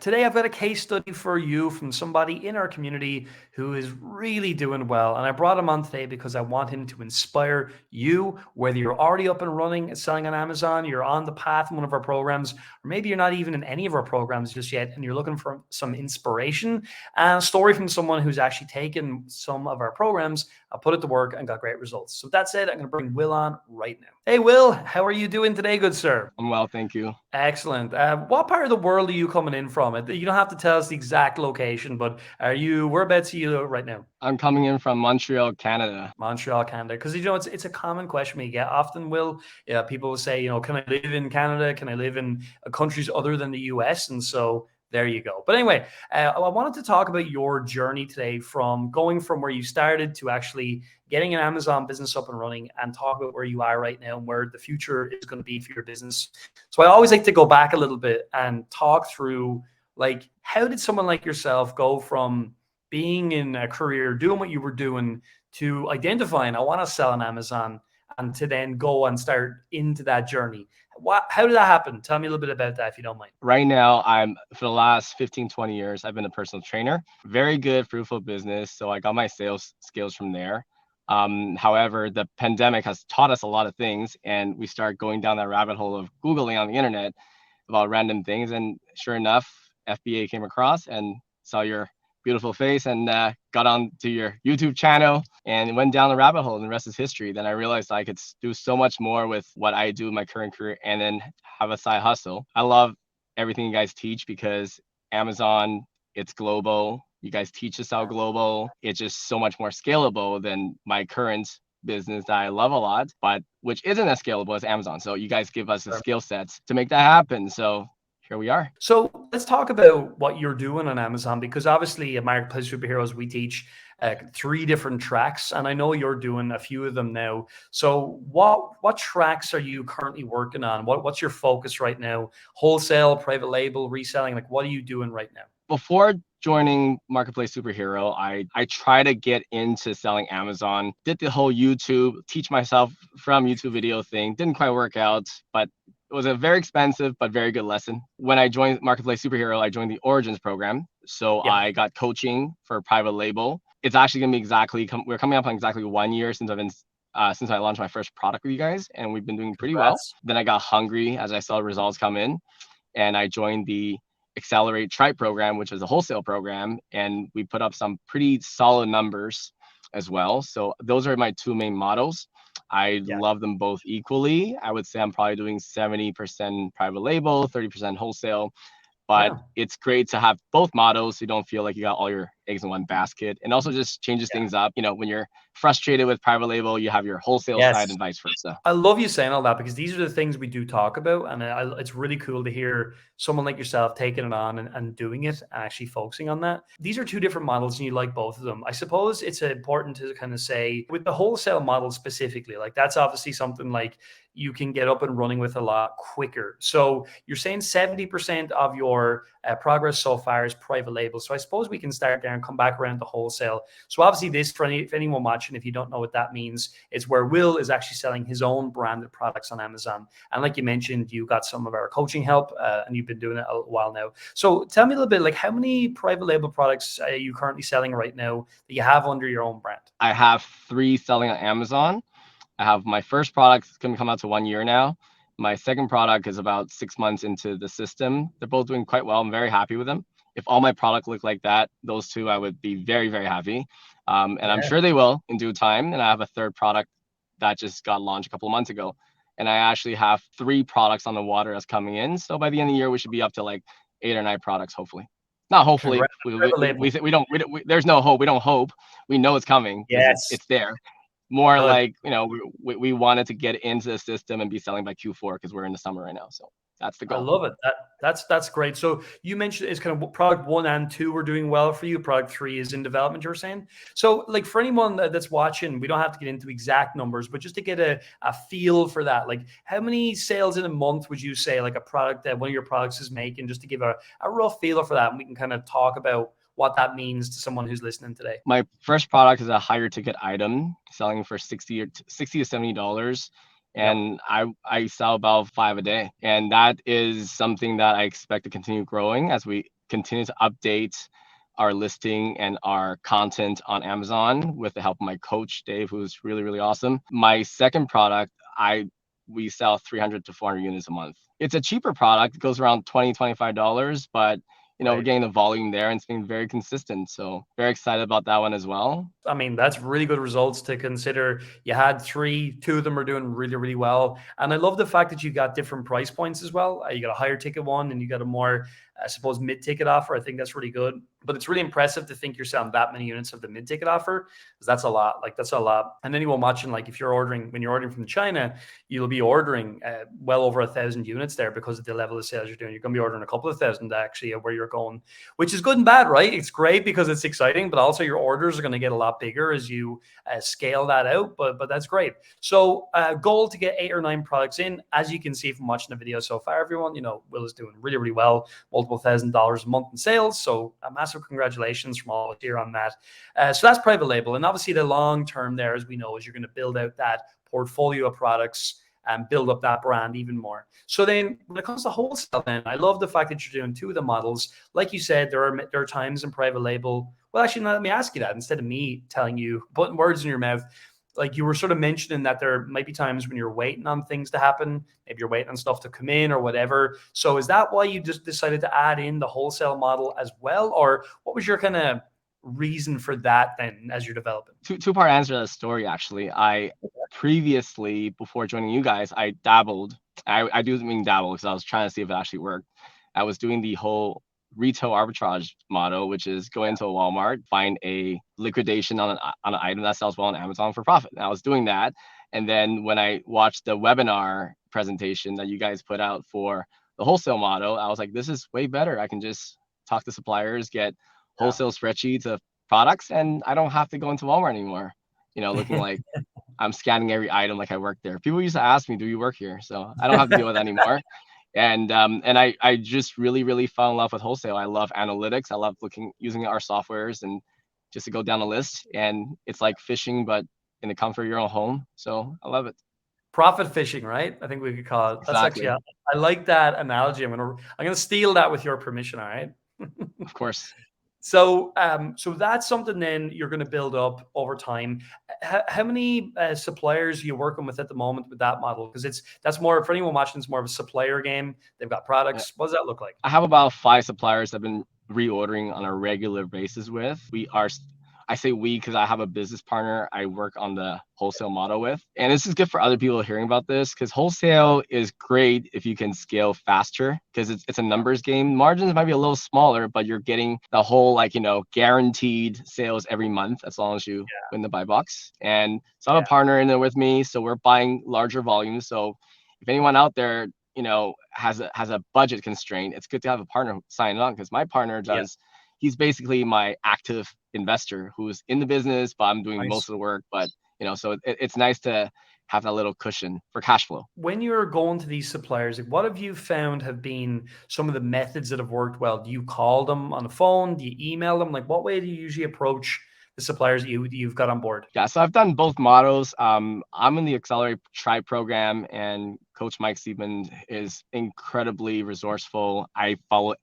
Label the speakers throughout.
Speaker 1: Today, I've got a case study for you from somebody in our community who is really doing well. And I brought him on today because I want him to inspire you, whether you're already up and running and selling on Amazon, you're on the path in one of our programs, or maybe you're not even in any of our programs just yet and you're looking for some inspiration and a story from someone who's actually taken some of our programs, put it to work, and got great results. So that said, I'm going to bring Will on right now. Hey, Will, how are you doing today, good sir?
Speaker 2: I'm well, thank you.
Speaker 1: Excellent. What part of the world are you coming in from? You don't have to tell us the exact location, but whereabouts are you right now?
Speaker 2: I'm coming in from Montreal, Canada.
Speaker 1: Montreal, Canada. Because it's a common question we get often. Will people will say, can I live in Canada? Can I live in countries other than the US? And so there you go. But anyway, I wanted to talk about your journey today from going from where you started to actually getting an Amazon business up and running, and talk about where you are right now and where the future is going to be for your business. So I always like to go back a little bit and talk through, like, how did someone like yourself go from being in a career doing what you were doing to identifying I want to sell on Amazon, and to then go and start into that journey? How did that happen? Tell me a little bit about that if you don't mind.
Speaker 2: Right now, for the last 15, 20 years, I've been a personal trainer. Very good, fruitful business. So I got my sales skills from there. However, the pandemic has taught us a lot of things, and we start going down that rabbit hole of Googling on the internet about random things. And sure enough, FBA came across and saw your beautiful face, and got on to your YouTube channel and went down the rabbit hole, and the rest is history. Then I realized I could do so much more with what I do in my current career and then have a side hustle. I love everything you guys teach because Amazon, it's global. You guys teach us how global. It's just so much more scalable than my current business that I love a lot, but which isn't as scalable as Amazon. So you guys give us the skill sets to make that happen. So here we are.
Speaker 1: So let's talk about what you're doing on Amazon, because obviously at Marketplace Superheroes, we teach three different tracks, and I know you're doing a few of them now. So what tracks are you currently working on? What's your focus right now? Wholesale, private label, reselling? Like, what are you doing right now?
Speaker 2: Before joining Marketplace Superhero, I try to get into selling Amazon. Did the whole YouTube, teach myself from YouTube video thing. Didn't quite work out, but it was a very expensive but very good lesson. When I joined Marketplace Superhero, I joined the Origins program. So
Speaker 1: Yeah.
Speaker 2: I got coaching for private label. It's actually gonna be we're coming up on exactly 1 year since I launched my first product with you guys, and we've been doing pretty well.
Speaker 1: Congrats.
Speaker 2: Then I got hungry as I saw results come in, and I joined the Accelerate Tribe program, which is a wholesale program, and we put up some pretty solid numbers as well. So those are my two main models. I
Speaker 1: Yeah.
Speaker 2: love them both equally. I would say I'm probably doing 70% private label, 30% wholesale, but
Speaker 1: Yeah.
Speaker 2: it's great to have both models so you don't feel like you got all your eggs in one basket, and also just changes
Speaker 1: Yeah.
Speaker 2: things up. When you're frustrated with private label, you have your wholesale side
Speaker 1: Yes.
Speaker 2: and vice versa.
Speaker 1: I love you saying all that, because these are the things we do talk about, and it's really cool to hear someone like yourself taking it on and doing it and actually focusing on that. These are two different models, and you like both of them. I suppose it's important to kind of say with the wholesale model specifically, like that's obviously something like you can get up and running with a lot quicker. So you're saying 70% of your progress so far is private label. So I suppose we can start there and come back around to wholesale. So obviously this, for anyone watching, if you don't know what that means, it's where Will is actually selling his own branded products on Amazon. And like you mentioned, you got some of our coaching help, and you've been doing it a while now. So tell me a little bit, like, how many private label products are you currently selling right now that you have under your own brand?
Speaker 2: I have 3 selling on Amazon. I have my first product going to come out to 1 year now. My second product is about 6 months into the system. They're both doing quite well. I'm very happy with them. If all my product looked like that, those two, I would be very, very happy. And I'm
Speaker 1: Yeah.
Speaker 2: sure they will in due time. And I have a third product that just got launched a couple of months ago. And I actually have 3 products on the water that's coming in. So by the end of the year, we should be up to like 8 or 9 products, hopefully. Not hopefully.
Speaker 1: Congrats. Private label.
Speaker 2: There's no hope. We don't hope. We know it's coming because
Speaker 1: Yes.
Speaker 2: it's there. More
Speaker 1: Good.
Speaker 2: like, we wanted to get into the system and be selling by Q4 because we're in the summer right now. So that's the
Speaker 1: I
Speaker 2: goal.
Speaker 1: love it. That's great. So you mentioned it's kind of product one and two are doing well for you. Product three is in development, you're saying. So, like, for anyone that's watching, we don't have to get into exact numbers, but just to get a feel for that, like, how many sales in a month would you say like a product that one of your products is making, just to give a rough feel for that, and we can kind of talk about what that means to someone who's listening today.
Speaker 2: My first product is a higher ticket item selling for 60 to $70.
Speaker 1: Yep.
Speaker 2: And I sell about 5 a day. And that is something that I expect to continue growing as we continue to update our listing and our content on Amazon with the help of my coach, Dave, who's really, really awesome. My second product, we sell 300 to 400 units a month. It's a cheaper product. It goes around $20, $25, but we're getting the volume there and it's been very consistent. So very excited about that one as well.
Speaker 1: I mean, that's really good results to consider. You had two of them are doing really, really well. And I love the fact that you got different price points as well. You got a higher ticket one and you got a more, I suppose, mid-ticket offer. I think that's really good. But it's really impressive to think you're selling that many units of the mid-ticket offer, because that's a lot. Like, that's a lot. And anyone watching, like, if you're ordering, when you're ordering from China, you'll be ordering well over 1,000 units there because of the level of sales you're doing. You're going to be ordering a couple of thousand actually where you're going, which is good and bad, right? It's great because it's exciting, but also your orders are going to get a lot bigger as you scale that out. But that's great. So goal to get 8 or 9 products in. As you can see from watching the video so far, everyone, Will is doing really, really well. Multiple $1,000s a month in sales. So a massive congratulations from all of us here on that. So that's private label. And obviously the long term there, as we know, is you're going to build out that portfolio of products and build up that brand even more. So then when it comes to wholesale, then I love the fact that you're doing 2 of the models. Like you said, there are times in private label. Well, actually, let me ask you that instead of me telling you, putting words in your mouth. Like you were sort of mentioning that there might be times when you're waiting on things to happen. Maybe you're waiting on stuff to come in or whatever. So is that why you just decided to add in the wholesale model as well? Or what was your kind of reason for that then as you're developing?
Speaker 2: Two-part answer to the story, actually. I previously, before joining you guys, I dabbled. I do mean dabble because I was trying to see if it actually worked. I was doing the whole retail arbitrage model, which is go into a Walmart, find a liquidation on an item that sells well on Amazon for profit. And I was doing that. And then when I watched the webinar presentation that you guys put out for the wholesale model, I was like, this is way better. I can just talk to suppliers, get wholesale spreadsheets of products, and I don't have to go into Walmart anymore, looking like I'm scanning every item like I work there. People used to ask me, do you work here? So I don't have to deal with that anymore. And I just really, really fell in love with wholesale. I love analytics. I love using our softwares and just to go down the list. And it's like fishing, but in the comfort of your own home. So I love it.
Speaker 1: Profit fishing, right? I think we could call it. That's
Speaker 2: Exactly.
Speaker 1: actually, I like that analogy. I'm gonna steal that with your permission. All right.
Speaker 2: Of course.
Speaker 1: So that's something then you're going to build up over time. How many suppliers are you working with at the moment with that model? Because that's more, for anyone watching, it's more of a supplier game. They've got products. What does that look like?
Speaker 2: I have about 5 suppliers I've been reordering on a regular basis with. I say we because I have a business partner I work on the wholesale model with. And this is good for other people hearing about this because wholesale is great if you can scale faster because it's a numbers game. Margins might be a little smaller, but you're getting the whole guaranteed sales every month as long as you win the buy box. And so I have a partner in there with me. So we're buying larger volumes. So if anyone out there, has a budget constraint, it's good to have a partner sign on because my partner does. He's basically my active investor who's in the business, but I'm doing most of the work. But so it's nice to have that little cushion for cash flow.
Speaker 1: When you're going to these suppliers, what have you found have been some of the methods that have worked well? Do you call them on the phone? Do you email them? Like, what way do you usually approach the suppliers that you've got on board?
Speaker 2: Yeah, so I've done both models. I'm in the Accelerate Tribe program, and Coach Mike Siebman is incredibly resourceful. I follow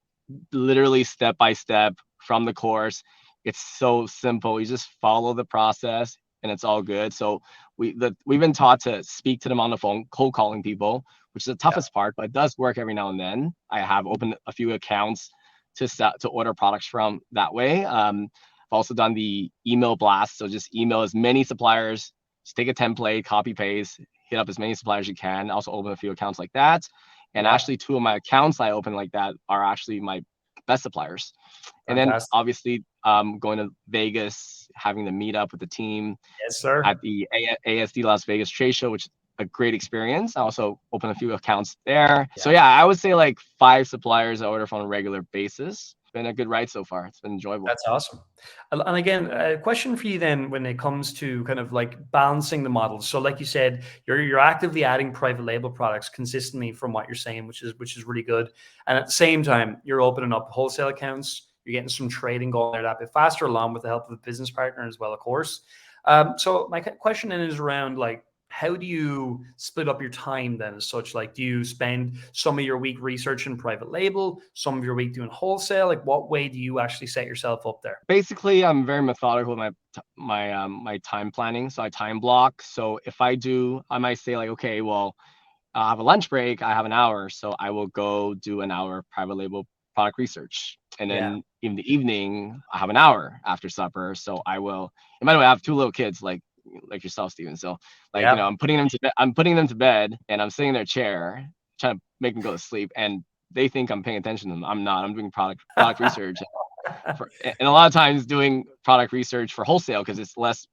Speaker 2: literally step by step from the course. It's so simple. You just follow the process and it's all good. So we've been taught to speak to them on the phone, cold calling people, which is the toughest part, but it does work every now and then. I have opened a few accounts to order products from that way. I've also done the email blast. So just email as many suppliers, just take a template, copy paste, hit up as many suppliers as you can. Also open a few accounts like that. And actually 2 of my accounts I open like that are actually my best suppliers. And then obviously going to Vegas, having the meet up with the team at the ASD Las Vegas trade show, which is a great experience. I also open a few accounts there. So I would say like 5 suppliers I order from on a regular basis. Been a good ride so far. It's been enjoyable.
Speaker 1: That's awesome. And again, a question for you then when it comes to kind of like balancing the models. So like you said, you're actively adding private label products consistently from what you're saying, which is really good. And at the same time, you're opening up wholesale accounts. You're getting some trading going there that bit faster, along with the help of a business partner as well, of course. So my question then is around like, how do you split up your time then as such? Like, do you spend some of your week researching private label, some of your week doing wholesale? Like, what way do you actually set yourself up there?
Speaker 2: Basically, I'm very methodical with my time planning. So I time block. So if I might say like, okay, well, I have a lunch break, I have an hour, so I will go do an hour of private label product research. And
Speaker 1: Yeah.
Speaker 2: then in the evening, I have an hour after supper. So I will, and by the way, I have two little kids like yourself, Steven. So like,
Speaker 1: Yeah.
Speaker 2: I'm putting them to bed and I'm sitting in their chair trying to make them go to sleep. And they think I'm paying attention to them. I'm not. I'm doing product research and a lot of times doing product research for wholesale because it's less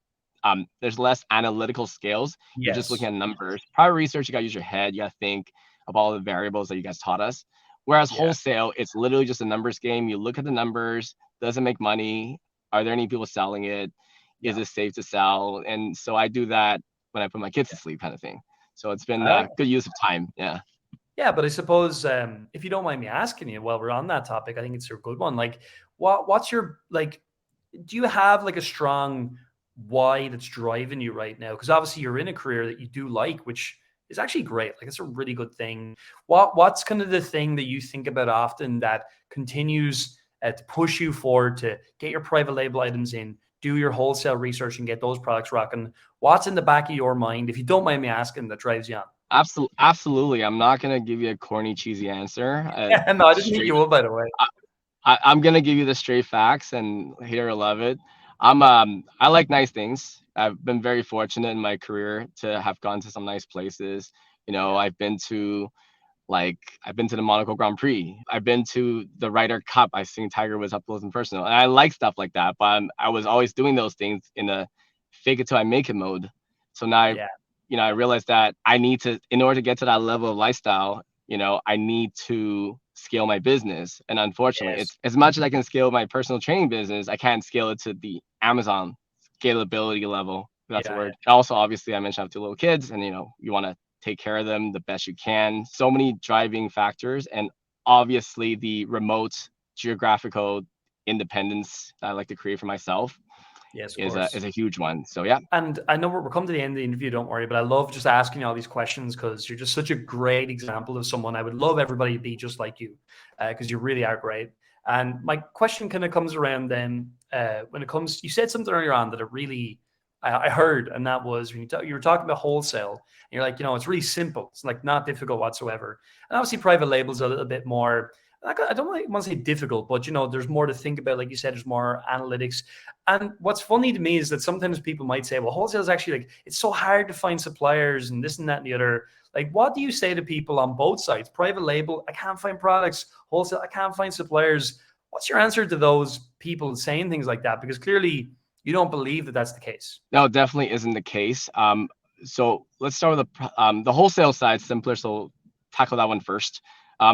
Speaker 2: there's less analytical skills. You're just looking
Speaker 1: Yes.
Speaker 2: at numbers. Prior research, you gotta use your head, you gotta think of all the variables that you guys taught us. Whereas
Speaker 1: Yeah.
Speaker 2: wholesale, it's literally just a numbers game. You look at the numbers, does it make money? Are there any people selling it? Is
Speaker 1: Yeah.
Speaker 2: it safe to sell? And so I do that when I put my kids to sleep, kind of thing. So it's been
Speaker 1: I like
Speaker 2: good use of time. Yeah.
Speaker 1: Yeah, but I suppose if you don't mind me asking you, while we're on that topic, I think it's a good one. Like, what's your like? Do you have like a strong why that's driving you right now? Because obviously you're in a career that you do like, which is actually great. Like, it's a really good thing. What's kind of the thing that you think about often that continues to push you forward to get your private label items in, do your wholesale research, and get those products rocking? What's in the back of your mind, if you don't mind me asking, that drives you on?
Speaker 2: Absolutely. I'm not gonna give you a corny, cheesy answer.
Speaker 1: No, I didn't think
Speaker 2: Straight
Speaker 1: you would, by the way.
Speaker 2: I'm gonna give you the straight facts and hate or love it. I like nice things. I've been very fortunate in my career to have gone to some nice places. You know,
Speaker 1: Yeah.
Speaker 2: I've been to the Monaco Grand Prix. I've been to the Ryder Cup. I've seen Tiger Woods up close and personal. And I like stuff like that. But I was always doing those things in a fake it till I make it mode. So now
Speaker 1: Yeah.
Speaker 2: I realized that I need to, in order to get to that level of lifestyle, I need to scale my business. And unfortunately,
Speaker 1: Yes.
Speaker 2: it's as much as I can scale my personal training business, I can't scale it to the Amazon scalability level. That's a
Speaker 1: Yeah.
Speaker 2: word. Also, obviously, I mentioned I have two little kids, and you want to take care of them the best you can. So many driving factors, and obviously the remote geographical independence that I like to create for myself
Speaker 1: Yes, of
Speaker 2: is
Speaker 1: course.
Speaker 2: a huge one. So yeah.
Speaker 1: And I know we're coming to the end of the interview, don't worry, but I love just asking you all these questions because you're just such a great example of someone. I would love everybody to be just like you because you really are great. And my question kind of comes around then when it comes, you said something earlier on that it really, I heard, and that was when you were talking about wholesale, and you're like, it's really simple. It's like not difficult whatsoever. And obviously private labels are a little bit more, I don't want to say difficult, but there's more to think about. Like you said, there's more analytics. And what's funny to me is that sometimes people might say, well, wholesale is actually like, it's so hard to find suppliers and this and that and the other. Like, what do you say to people on both sides? Private label, I can't find products. Wholesale, I can't find suppliers. What's your answer to those people saying things like that? Because clearly you don't believe that that's the case.
Speaker 2: No, definitely isn't the case. So let's start with the wholesale side, simpler. So tackle that one first.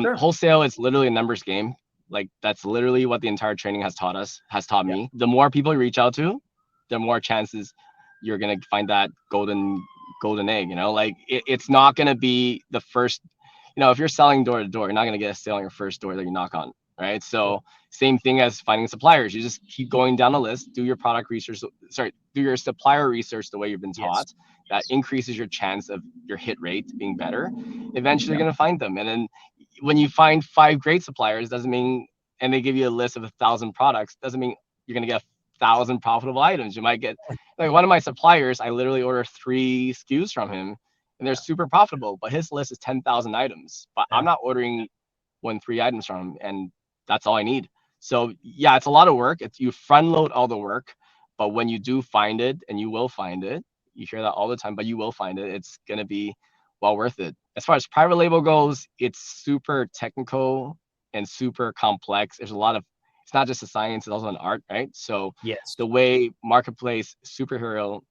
Speaker 1: Sure.
Speaker 2: Wholesale is literally a numbers game. Like that's literally what the entire training has taught
Speaker 1: Yeah.
Speaker 2: me. The more people you reach out to, the more chances you're gonna find that golden egg. Like it's not gonna be the first. If you're selling door to door, you're not gonna get a sale on your first door that you knock on, right?
Speaker 1: Cool.
Speaker 2: So same thing as finding suppliers. You just keep going down the list, do your product research, do your supplier research the way you've been
Speaker 1: Yes.
Speaker 2: taught. That increases your chance of your hit rate being better. Eventually,
Speaker 1: Yeah.
Speaker 2: you're gonna find them, and then when you find 5 great suppliers, doesn't mean, and they give you a list of 1,000 products, doesn't mean you're gonna get 1,000 profitable items. You might get like one of my suppliers. I literally order 3 SKUs from him, and they're
Speaker 1: Yeah.
Speaker 2: super profitable. But his list is 10,000 items. But I'm
Speaker 1: Yeah.
Speaker 2: not ordering 3 items from him, and that's all I need. So yeah, it's a lot of work. You front load all the work, but when you do find it, and you will find it, you hear that all the time, but you will find it. It's gonna be well worth it. As far as private label goes, it's super technical and super complex. There's a lot of, it's not just a science, it's also an art, right? So
Speaker 1: Yes.
Speaker 2: the way marketplace superhero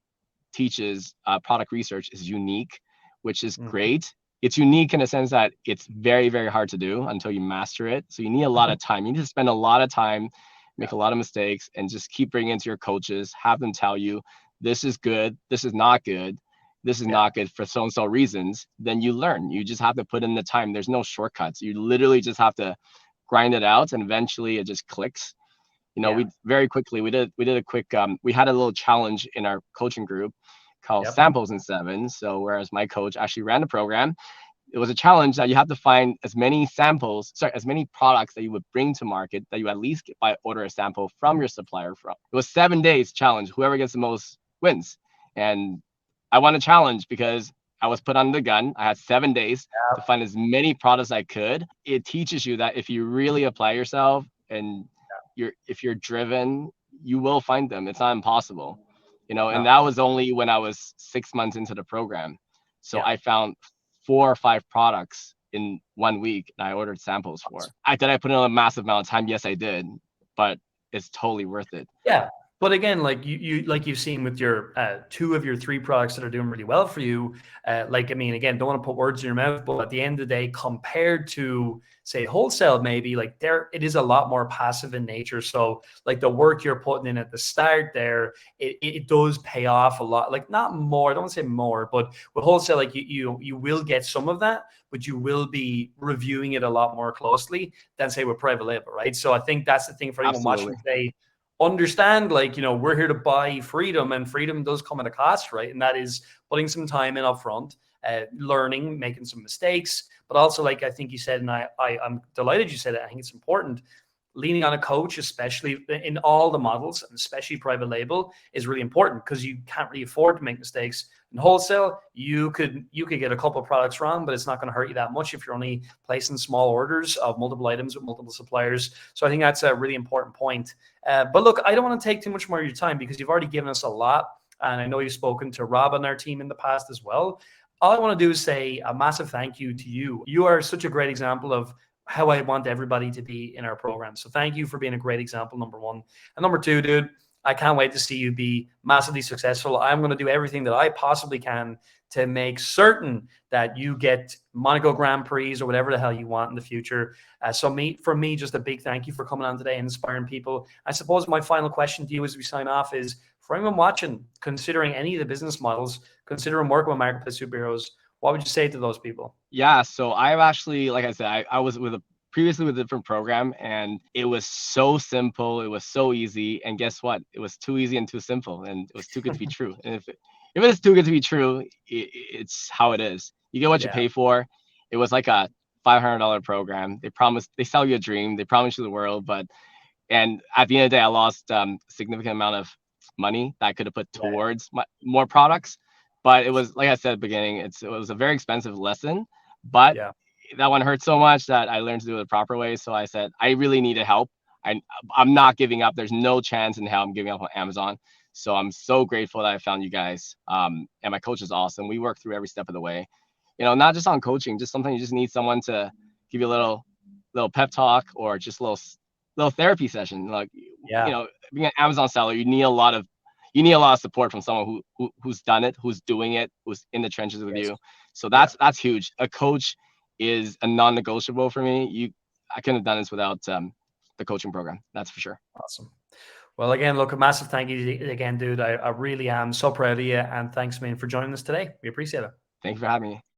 Speaker 2: teaches product research is unique, which is
Speaker 1: Mhm.
Speaker 2: great. It's unique in a sense that it's very, very hard to do until you master it. So you need a lot
Speaker 1: Mhm.
Speaker 2: of time. You need to spend a lot of time,
Speaker 1: Yeah.
Speaker 2: make a lot of mistakes, and just keep bringing it to your coaches, have them tell you, this is good, this is not good, this is
Speaker 1: Yeah.
Speaker 2: not good for so and so reasons. Then you learn. You just have to put in the time. There's no shortcuts. You literally just have to grind it out, and eventually it just clicks.
Speaker 1: Yeah.
Speaker 2: We very quickly we did a quick we had a little challenge in our coaching group called
Speaker 1: Yep.
Speaker 2: Samples in 7. So whereas my coach actually ran the program, it was a challenge that you have to find as many as many products that you would bring to market that you at least get by order a sample from your supplier from. It was 7 days challenge. Whoever gets the most wins. And I won a challenge because I was put on the gun. I had 7 days to find as many products I could. It teaches you that if you really apply yourself and if you're driven, you will find them. It's not impossible. And
Speaker 1: No.
Speaker 2: that was only when I was 6 months into the program. So
Speaker 1: Yeah.
Speaker 2: I found 4 or 5 products in 1 week that I ordered samples for. Did I put in a massive amount of time? Yes, I did, but it's totally worth it.
Speaker 1: Yeah. But again, like like you've seen with your 2 of your 3 products that are doing really well for you, like, I mean, again, don't want to put words in your mouth, but at the end of the day, compared to say wholesale, maybe like it is a lot more passive in nature. So like the work you're putting in at the start there, it does pay off a lot. Like not more, I don't want to say more, but with wholesale, like you will get some of that, but you will be reviewing it a lot more closely than say with private label, right? So I think that's the thing for anyone watching
Speaker 2: Absolutely.
Speaker 1: today. Understand, like, we're here to buy freedom, and freedom does come at a cost, right? And that is putting some time in up front, learning, making some mistakes, but also, like I think you said, and I'm delighted you said it, I think it's important, leaning on a coach, especially in all the models, and especially private label, is really important because you can't really afford to make mistakes. In wholesale, you could get a couple of products wrong, but it's not going to hurt you that much if you're only placing small orders of multiple items with multiple suppliers. So I think that's a really important point. But look, I don't want to take too much more of your time because you've already given us a lot, and I know you've spoken to Rob on our team in the past as well. All I want to do is say a massive thank you to you. You are such a great example of how I want everybody to be in our program. So thank you for being a great example, number one. And number two, dude, I can't wait to see you be massively successful. I'm going to do everything that I possibly can to make certain that you get Monaco Grand Prix or whatever the hell you want in the future. For me, just a big thank you for coming on today and inspiring people. I suppose my final question to you as we sign off is, for anyone watching, considering any of the business models, considering working with marketplace superheroes, what would you say to those people?
Speaker 2: Yeah, so I've actually, like I said, I was previously with a different program, and it was so simple, it was so easy, and guess what? It was too easy and too simple, and it was too good to be true. And if it's too good to be true, it's how it is. You get what you
Speaker 1: Yeah,
Speaker 2: pay for. It was like a $500 program. They sell you a dream, they promise you the world, and at the end of the day, I lost significant amount of money that I could have put
Speaker 1: yeah,
Speaker 2: towards more products. But it was, like I said at the beginning, it was a very expensive lesson, but
Speaker 1: yeah.
Speaker 2: that one hurt so much that I learned to do it the proper way. So I said, I really needed help. I'm not giving up. There's no chance in hell I'm giving up on Amazon. So I'm so grateful that I found you guys. And my coach is awesome. We work through every step of the way. Not just on coaching, just sometimes you just need someone to give you a little pep talk, or just a little therapy session. Like,
Speaker 1: Yeah.
Speaker 2: being an Amazon seller, you need a lot of support from someone who's done it, who's doing it, who's in the trenches with
Speaker 1: Yes.
Speaker 2: you. So
Speaker 1: Yeah.
Speaker 2: that's huge. A coach is a non-negotiable for me. I couldn't have done this without the coaching program. That's for sure.
Speaker 1: Awesome. Well, again, look, a massive thank you again, dude. I really am so proud of you. And thanks, man, for joining us today. We appreciate it.
Speaker 2: Thank you for having me.